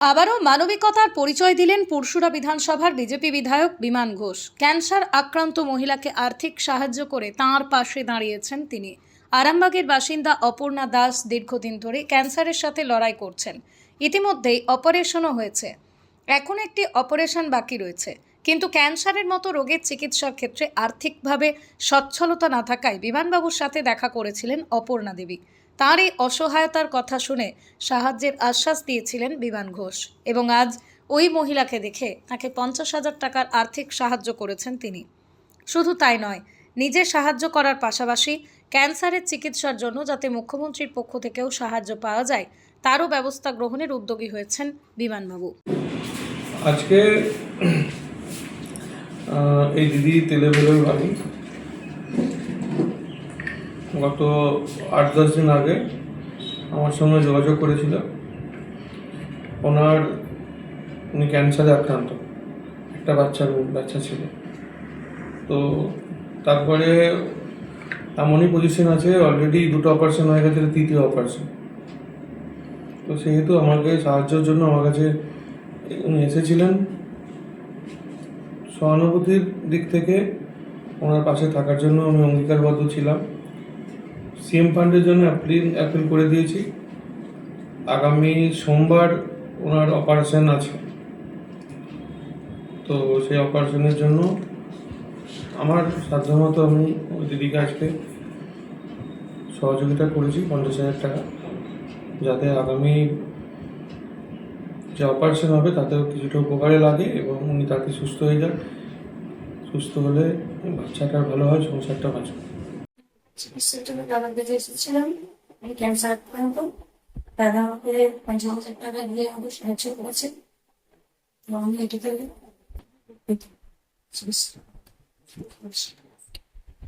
আবারও মানবিকতার পরিচয় দিলেন পুরসুরা বিধানসভার বিজেপি বিধায়ক বিমান ঘোষ। ক্যান্সার আক্রান্ত মহিলাকে আর্থিক সাহায্য করে তাঁর পাশে দাঁড়িয়েছেন তিনি। আরামবাগের বাসিন্দা অপর্ণা দাস দীর্ঘদিন ধরে ক্যান্সারের সাথে লড়াই করছেন। ইতিমধ্যেই অপারেশনও হয়েছে, এখন একটি অপারেশন বাকি রয়েছে। কিন্তু ক্যান্সারের মতো রোগের চিকিৎসার ক্ষেত্রে আর্থিকভাবে সচ্ছলতা না থাকায় বিমানবাবুর সাথে দেখা করেছিলেন অপর্ণা দেবী। তাঁর এই অসহায়তার কথা শুনে সাহায্যের আশ্বাস দিয়েছিলেন বিমান ঘোষ এবং আজ ওই মহিলাকে দেখে তাকে 50,000 টাকার আর্থিক সাহায্য করেছেন তিনি। শুধু তাই নয়, নিজে সাহায্য করার পাশাপাশি ক্যান্সারের চিকিৎসার জন্য যাতে মুখ্যমন্ত্রীর পক্ষ থেকেও সাহায্য পাওয়া যায় তারও ব্যবস্থা গ্রহণের উদ্যোগী হয়েছেন বিমানবাবু। আজকে এই দিদি তেলেবেলের বাড়ি গত 8-10 দিন আগে আমার সঙ্গে যোগাযোগ করেছিল। উনি ক্যান্সারে আক্রান্ত, একটা বাচ্চা ছিল। তো তারপরে এমনই পজিশন আছে, অলরেডি 2টো অপারেশন হয়ে গেছে, তৃতীয় অপারেশন। তো সেহেতু আমাকে সাহায্যের জন্য আমার কাছে উনি এসেছিলেন। সহানুভূতির দিক থেকে ওনার পাশে থাকার জন্য আমি অঙ্গীকারবদ্ধ ছিলাম। সিএম ফান্ডের জন্য অ্যাপিল করে দিয়েছি। আগামী সোমবার ওনার অপারেশন আছে, তো সেই অপারেশনের জন্য আমার সাধ্যমতো আমি ওই দিদিকে আজকে সহযোগিতা করেছি 50,000 টাকা, যাতে আগামী যে অপারেশন হবে তাতেও কিছুটা উপকারে লাগে এবং উনি তাতে সুস্থ হয়ে যান। সুস্থ হলে বাচ্চাটার ভালো হয়, সংসারটা বাঁচবে। চিকিৎসার জন্য দাদার কাছে এসেছিলাম। আমি ক্যান্সার আক্রান্ত। দাদা আমাকে 50,000 টাকা দিয়ে আমাকে সাহায্য করেছেন এবং আমি এটাতে চিকিৎসা